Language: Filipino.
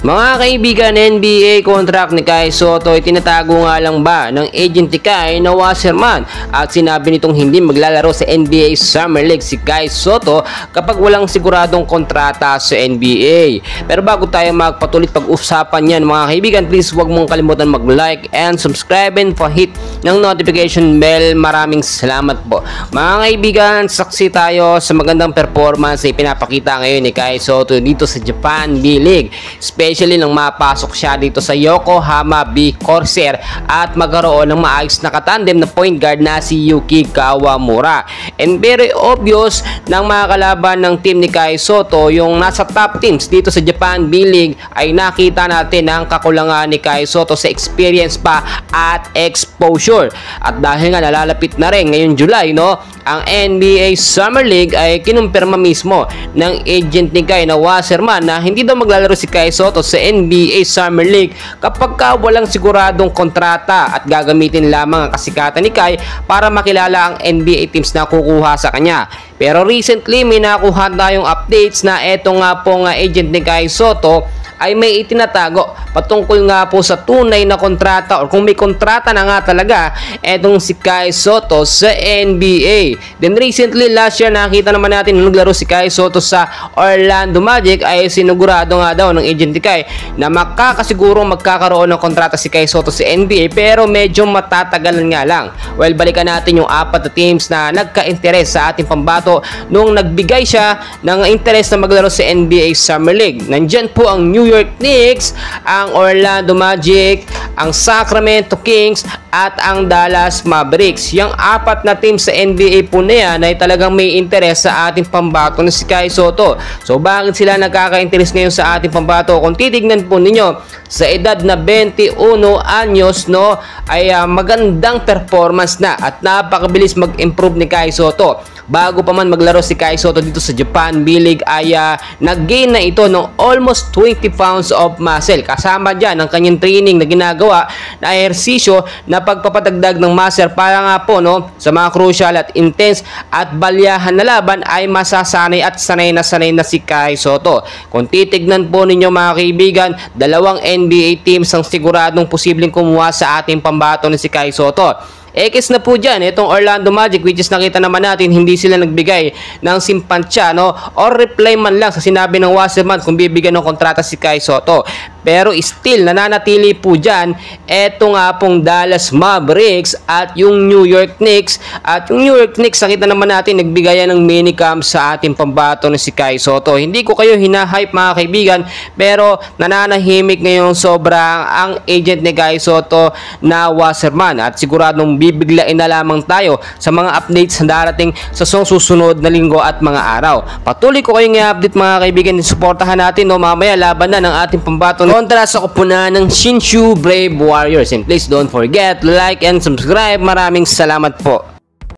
Mga kaibigan, NBA contract ni Kai Sotto ay tinatago nga lang ba ng agent ni Kai na Wasserman at sinabi nitong hindi maglalaro sa NBA Summer League si Kai Sotto kapag walang siguradong kontrata sa NBA. Pero bago tayo magpatuloy pag-usapan yan mga kaibigan, please huwag mong kalimutan mag-like and subscribe and pa-hit ng notification bell. Maraming salamat po. Mga kaibigan, saksi tayo sa magandang performance na ipinapakita ngayon ni Kai Sotto dito sa Japan B-League. Especially nang mapasok siya dito sa Yokohama B Corsair at magkaroon ng maayos na katandem na point guard na si Yuki Kawamura. And very obvious ng mga kalaban ng team ni Kai Sotto, yung nasa top teams dito sa Japan B-League, ay nakita natin ang kakulangan ni Kai Sotto sa experience pa at exposure. At dahil nga nalalapit na rin ngayong July, no, ang NBA Summer League ay kinumpirma mismo ng agent ni Kai na Wasserman na hindi daw maglalaro si Kai Sotto sa NBA Summer League kapag walang siguradong kontrata at gagamitin lamang ang kasikatan ni Kai para makilala ang NBA teams na kukuha sa kanya. Pero recently may nakuha tayong updates na eto nga pong agent ni Kai Sotto ay may itinatago patungkol nga po sa tunay na kontrata, or kung may kontrata na nga talaga etong si Kai Sotto sa NBA. Then recently last year nakita naman natin nung naglaro si Kai Sotto sa Orlando Magic ay sinugurado nga daw ng agent ni Kai na makakasigurong magkakaroon ng kontrata si Kai Sotto sa NBA, pero medyo matatagalan nga lang. Well, balikan natin yung apat na teams na nagka-interes sa ating pambato nung nagbigay siya ng interes na maglaro sa NBA Summer League. Nandyan po ang New York Knicks, ang Orlando Magic, ang Sacramento Kings at ang Dallas Mavericks. Yung apat na team sa NBA po na yan ay talagang may interes sa ating pambato na si Kai Sotto. So bakit sila nagkaka-interes ngayon sa ating pambato? Kung titignan po ninyo, sa edad na 21 anyos, no, ay magandang performance na at napakabilis mag-improve ni Kai Sotto. Bago pa man maglaro si Kai Sotto dito sa Japan B-League ay nag-gain na ito ng almost 20 pounds of muscle. Kasama dyan ang kanyang training na ginagawa na ehersisyo na pagpapadagdag ng muscle para nga po, no, sa mga crucial at intense at balyahan na laban ay masasanay at sanay na si Kai Sotto. Kung titignan po ninyo mga kaibigan, dalawang NBA teams ang siguradong posibleng kumuha sa ating pambato ni si Kai Sotto. Ekis na po dyan, itong Orlando Magic, which is nakita naman natin hindi sila nagbigay ng simpansya, no, or reply man lang sa sinabi ng Wasserman kung bibigyan ng kontrata si Kai Sotto. Pero still nananatili po dyan eto nga pong Dallas Mavericks at yung New York Knicks. At yung New York Knicks, nakita naman natin nagbigayan ng minicamp sa ating pambato na si Kai Sotto. Hindi ko kayo hinahype mga kaibigan, pero nananahimik ngayon sobra ang agent ni Kai Sotto na Wasserman, at siguradong bibiglain na lamang tayo sa mga updates na darating sa susunod na linggo at mga araw. Patuloy ko kayong i-update mga kaibigan, suportahan natin, no, mamaya laban na ng ating pambato kontra sa koponan ng Shinshu Brave Warriors. And please don't forget, like and subscribe. Maraming salamat po.